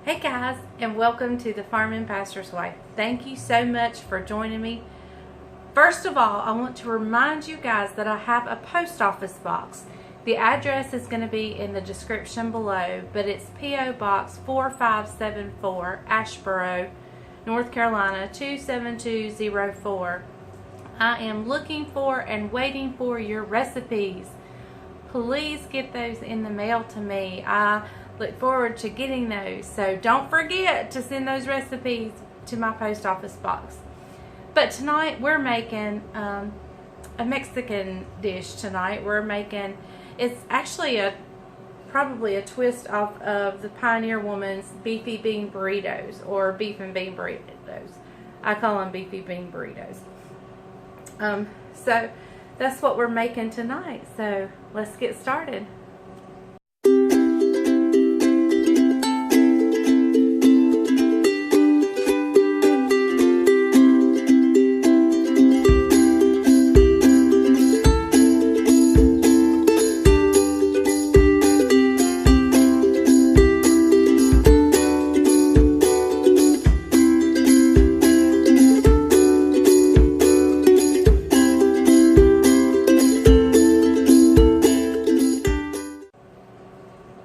Hey guys, and welcome to the Farming Pastor's Wife. Thank you so much for joining me. First of all, I want to remind you guys that I have a post office box. The address is going to be in the description below, but it's P.O. Box 4574, Asheboro, North Carolina 27204. I am looking for and waiting for your recipes. Please get those in the mail to me. I look forward to getting those. So don't forget to send those recipes to my post office box. But tonight we're making a Mexican dish tonight. We're making, it's actually probably a twist off of the Pioneer Woman's Beefy bean burritos, or beef and bean burritos. I call them beefy bean burritos. So that's what we're making tonight. So let's get started.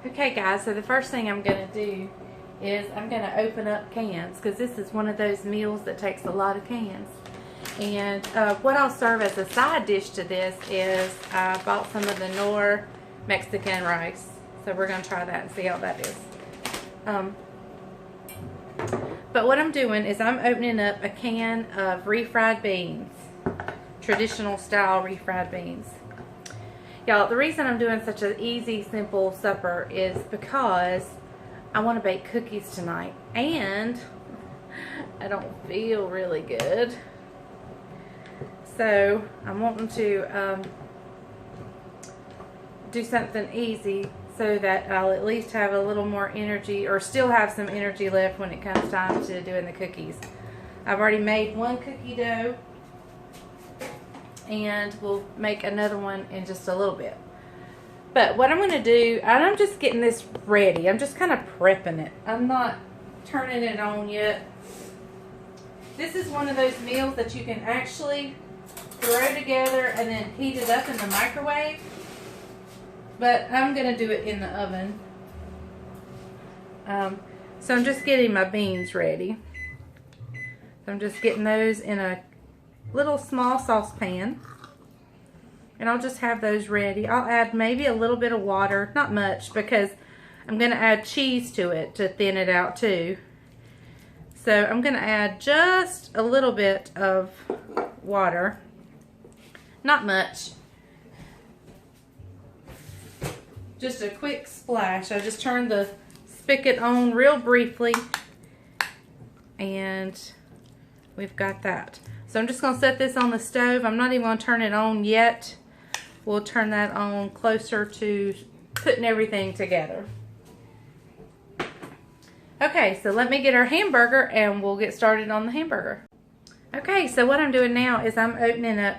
Okay guys, so the first thing I'm going to do is I'm going to open up cans, because this is one of those meals that takes a lot of cans. And what I'll serve as a side dish to this is I bought some of the Knorr Mexican rice. So we're going to try that and see how that is. But what I'm doing is I'm opening up a can of refried beans. Traditional style refried beans. Y'all, the reason I'm doing such an easy, simple supper is because I want to bake cookies tonight. And I don't feel really good. So I'm wanting to do something easy so that I'll at least have a little more energy, or still have some energy left when it comes time to doing the cookies. I've already made one cookie dough, and we'll make another one in just a little bit. But what I'm going to do, and I'm just getting this ready. I'm just kind of prepping it. I'm not turning it on yet. This is one of those meals that you can actually throw together and then heat it up in the microwave. But I'm going to do it in the oven. So I'm just getting my beans ready. So I'm just getting those in a little small saucepan, and I'll just have those ready. I'll add maybe a little bit of water, not much, because I'm going to add cheese to it to thin it out too. So I'm going to add just a little bit of water, not much, just a quick splash. I just turned the spigot on real briefly, and we've got that. So I'm just going to set this on the stove. I'm not even going to turn it on yet. We'll turn that on closer to putting everything together. Okay, so let me get our hamburger and we'll get started on the hamburger. Okay, so what I'm doing now is I'm opening up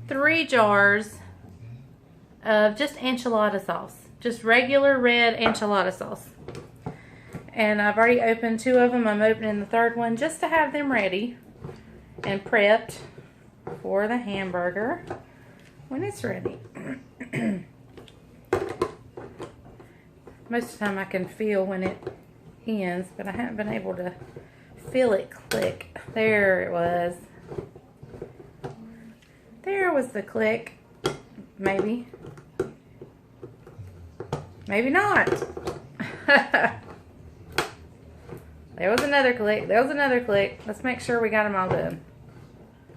3 jars of just enchilada sauce. Just regular red enchilada sauce. And I've already opened 2 of them. I'm opening the 3rd one just to have them ready and prepped for the hamburger when it's ready. Most of the time I can feel when it ends, but I haven't been able to feel it click. There it was. There was the click. Maybe. Maybe not. There was another click. There was another click. Let's make sure we got them all done.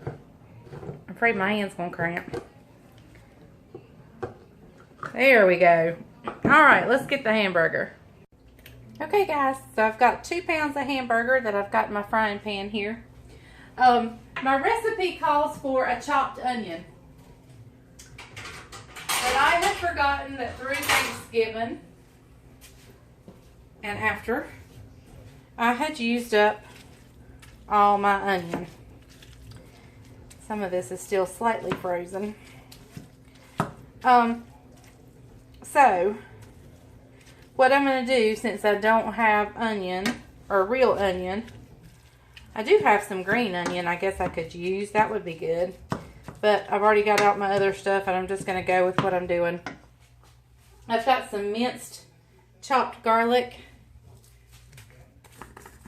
I'm afraid my hand's going to cramp. There we go. Alright, let's get the hamburger. Okay guys, so I've got 2 pounds of hamburger that I've got in my frying pan here. My recipe calls for a chopped onion. But I had forgotten that through Thanksgiving and after, I had used up all my onion. Some of this is still slightly frozen. So what I'm going to do, since I don't have onion, or real onion, I do have some green onion I guess I could use. That would be good. But I've already got out my other stuff, and I'm just going to go with what I'm doing. I've got some minced chopped garlic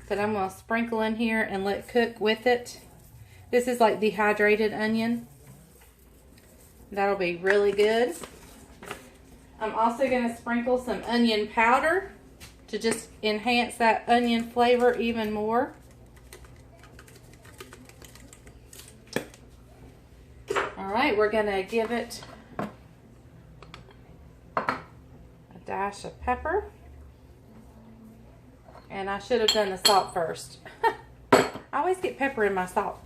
that I'm going to sprinkle in here and let cook with it. This is like dehydrated onion. That'll be really good. I'm also going to sprinkle some onion powder to just enhance that onion flavor even more. Alright, we're going to give it a dash of pepper. And I should have done the salt first. I always get pepper in my salt.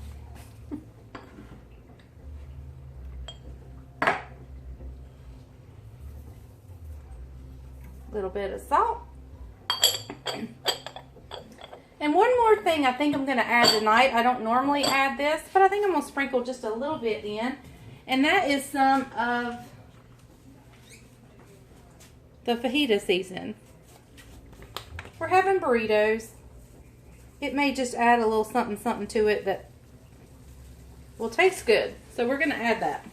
A little bit of salt. And one more thing I think I'm going to add tonight. I don't normally add this, but I think I'm going to sprinkle just a little bit in. And that is some of the fajita season. We're having burritos. It may just add a little something something to it that will taste good. So we're going to add that.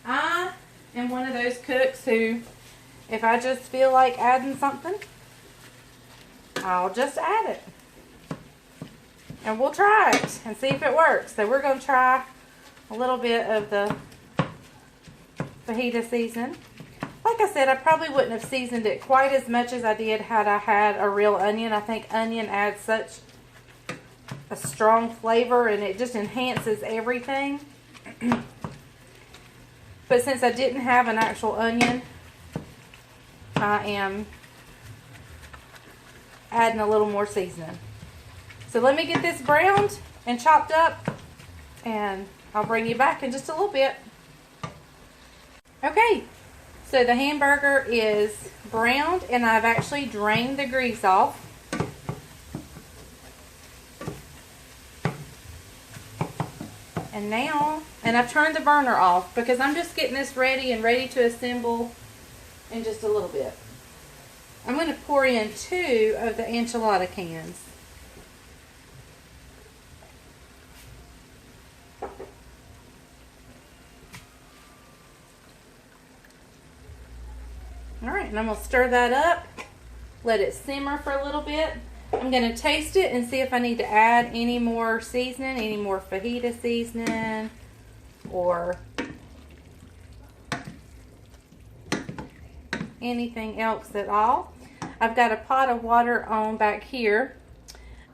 I am one of those cooks who, if I just feel like adding something, I'll just add it. And we'll try it and see if it works. So we're going to try a little bit of the fajita season. Like I said, I probably wouldn't have seasoned it quite as much as I did had I had a real onion. I think onion adds such a strong flavor and it just enhances everything. But since I didn't have an actual onion, I am adding a little more seasoning. So let me get this browned and chopped up, and I'll bring you back in just a little bit. Okay, so the hamburger is browned and I've actually drained the grease off. And now, and I've turned the burner off because I'm just getting this ready and ready to assemble in just a little bit. I'm going to pour in 2 of the enchilada cans. Alright, and I'm going to stir that up, let it simmer for a little bit. I'm going to taste it and see if I need to add any more seasoning, any more fajita seasoning, or anything else at all. I've got a pot of water on back here.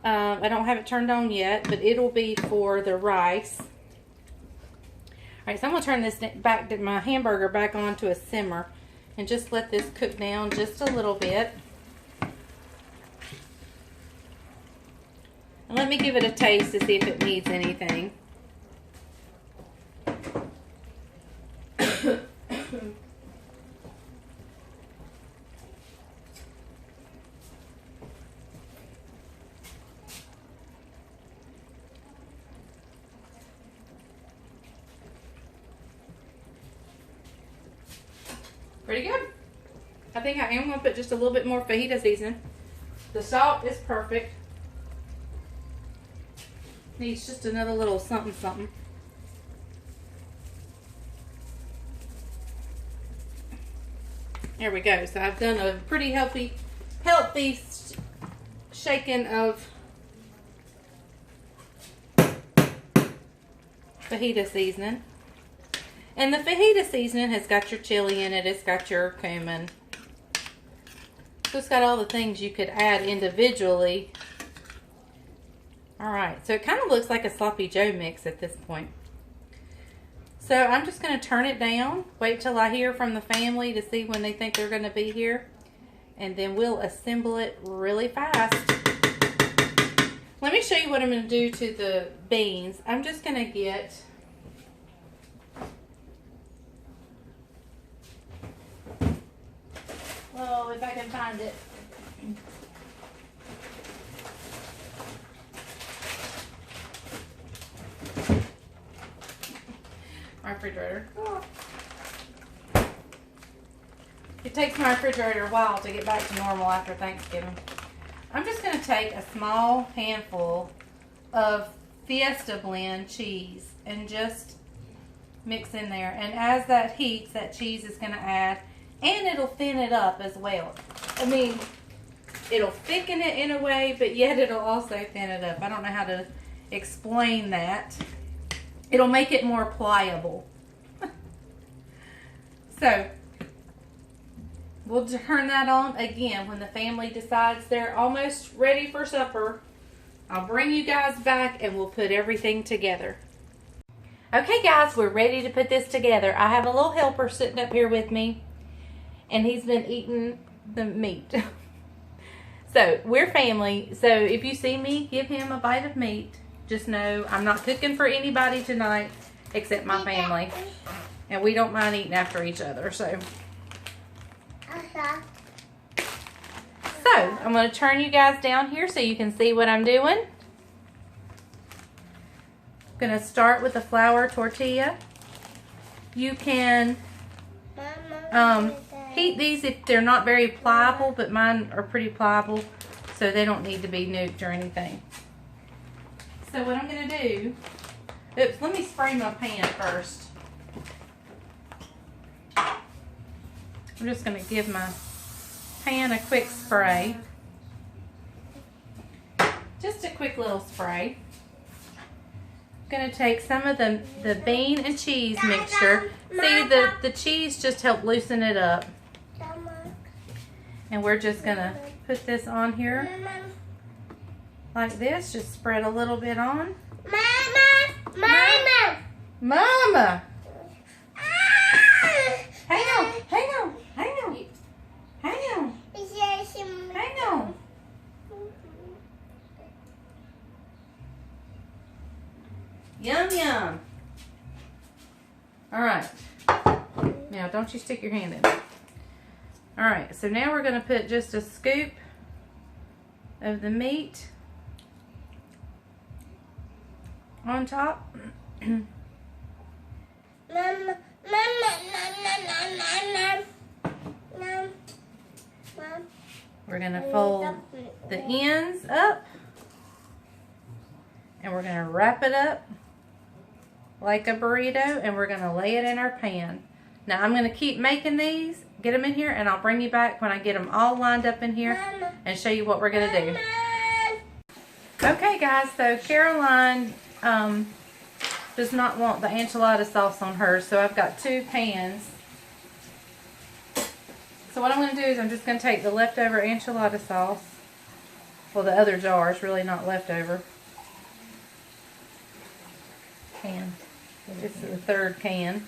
I don't have it turned on yet, but it'll be for the rice. Alright, so I'm going to turn this back, my hamburger back on to a simmer and just let this cook down just a little bit. And let me give it a taste to see if it needs anything. Pretty good. I think I am going to put just a little bit more fajita seasoning. The salt is perfect. Needs just another little something something. There we go. So I've done a pretty healthy shaking of fajita seasoning. And the fajita seasoning has got your chili in it. It's got your cumin. So it's got all the things you could add individually. Alright, so it kind of looks like a Sloppy Joe mix at this point. So I'm just going to turn it down. Wait till I hear from the family to see when they think they're going to be here. And then we'll assemble it really fast. Let me show you what I'm going to do to the beans. I'm just going to get well, if I can find it. Refrigerator. Oh. takes my refrigerator a while to get back to normal after Thanksgiving. I'm just going to take a small handful of Fiesta blend cheese and just mix in there. And as that heats, that cheese is going to add, and it'll thin it up as well. I mean, it'll thicken it in a way, but yet it'll also thin it up. I don't know how to explain that. It'll make it more pliable. So, we'll turn that on again when the family decides they're almost ready for supper. I'll bring you guys back and we'll put everything together. Okay guys, we're ready to put this together. I have a little helper sitting up here with me, and he's been eating the meat. So, we're family. So, if you see me give him a bite of meat, just know I'm not cooking for anybody tonight except my family. And we don't mind eating after each other, so. So, I'm going to turn you guys down here so you can see what I'm doing. I'm going to start with the flour tortilla. You can heat these if they're not very pliable, but mine are pretty pliable, so they don't need to be nuked or anything. So what I'm going to do, oops, let me spray my pan first. I'm just going to give my pan a quick spray. Just a quick little spray. I'm going to take some of the bean and cheese mixture. See, the cheese just helped loosen it up. And we're just going to put this on here like this. Just spread a little bit on. Mama! Mama! Hang on, hang on, hang on. Hang on. Hang on. Yum, yum. All right. Now, don't you stick your hand in. All right, so now we're going to put just a scoop of the meat on top. We're going to fold the ends up, and we're going to wrap it up like a burrito, and we're going to lay it in our pan. Now I'm going to keep making these, get them in here, and I'll bring you back when I get them all lined up in here and show you what we're going to do. Okay guys, so Caroline does not want the enchilada sauce on hers, so I've got 2 pans. So what I'm going to do is I'm just going to take the leftover enchilada sauce, well, the other jar is really not leftover. Can. This is the 3rd can.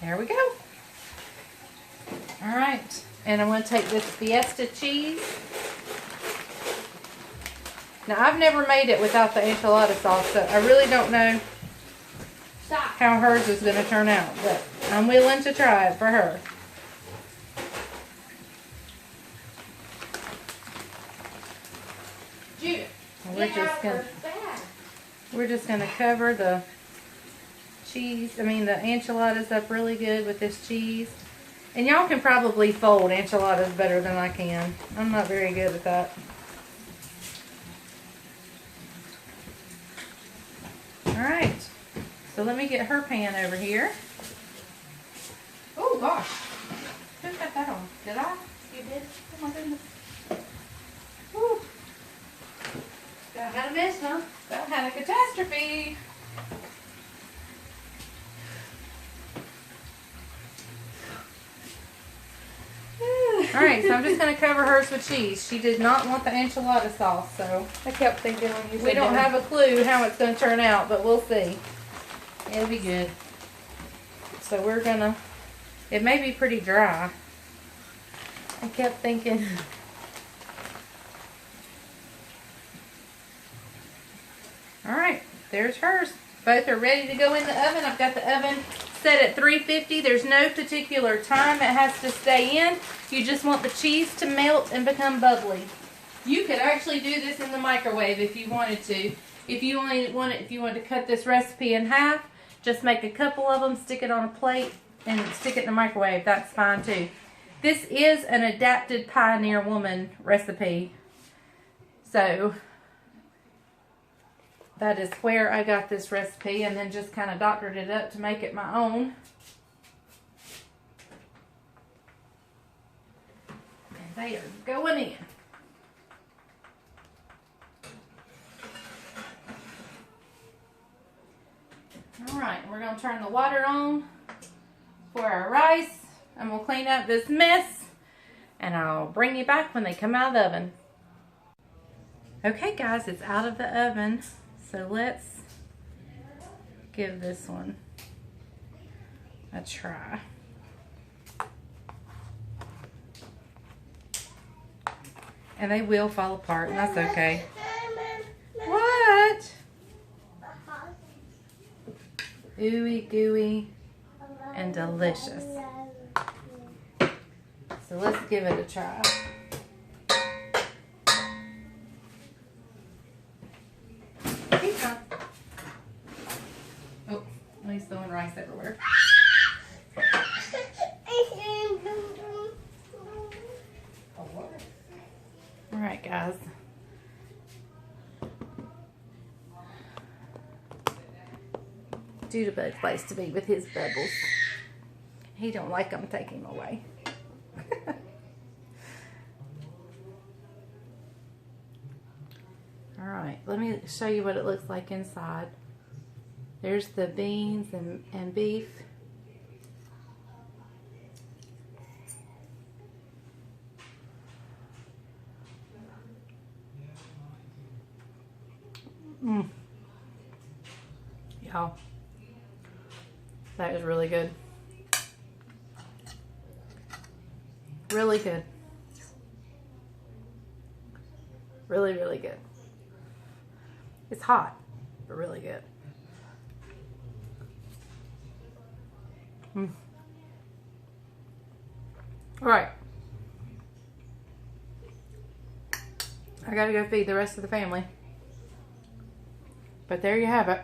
There we go. All right, and I'm going to take this Fiesta cheese. Now, I've never made it without the enchilada sauce, so I really don't know how hers is going to turn out, but I'm willing to try it for her. Judith, we're just going to cover the cheese, the enchiladas up really good with this cheese. And y'all can probably fold enchiladas better than I can. I'm not very good at that. Alright, so let me get her pan over here. Oh gosh, who got that on? Did I? You did? Oh my goodness. Whew. That had a mess, huh? That had a catastrophe. Alright, so I'm just going to cover hers with cheese. She did not want the enchilada sauce, so I kept thinking when you said we don't have a clue how it's going to turn out, but we'll see. It'll be good. So we're going to, it may be pretty dry. I kept thinking. Alright, there's hers. Both are ready to go in the oven. I've got the oven set at 350. There's no particular time it has to stay in. You just want the cheese to melt and become bubbly. You could actually do this in the microwave if you wanted to. If you want to cut this recipe in half, just make a couple of them, stick it on a plate, and stick it in the microwave. That's fine too. This is an adapted Pioneer Woman recipe. So that is where I got this recipe, and then just kind of doctored it up to make it my own. And they are going in. Alright, we're going to turn the water on for our rice, and we'll clean up this mess, and I'll bring you back when they come out of the oven. Okay guys, it's out of the oven, so let's give this one a try. And they will fall apart, and that's okay. What? Ooey gooey and delicious. So let's give it a try. Oh, he's throwing rice everywhere. Alright guys. Judabug likes to be with his bubbles. He don't like them taking them away. Alright, let me show you what it looks like inside. There's the beans and beef. Y'all, that is really good. Really good. Really, really good. It's hot, but really good. All right. I gotta go feed the rest of the family. But there you have it.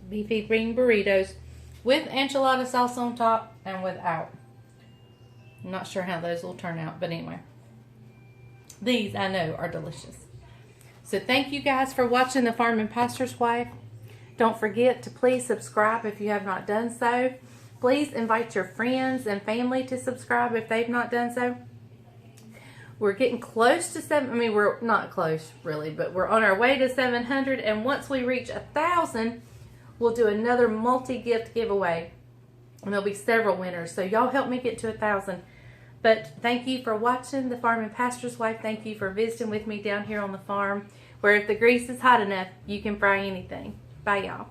Beefy green burritos with enchilada sauce on top and without. I'm not sure how those will turn out, but anyway. These, I know, are delicious. So thank you guys for watching The Farm and Pastor's Wife. Don't forget to please subscribe if you have not done so. Please invite your friends and family to subscribe if they've not done so. We're getting close to we're not close really, but we're on our way to 700. And once we reach 1,000, we'll do another multi-gift giveaway. And there'll be several winners. So y'all help me get to 1,000. But thank you for watching The Farm and Pastor's Wife. Thank you for visiting with me down here on the farm, where if the grease is hot enough, you can fry anything. Bye, y'all.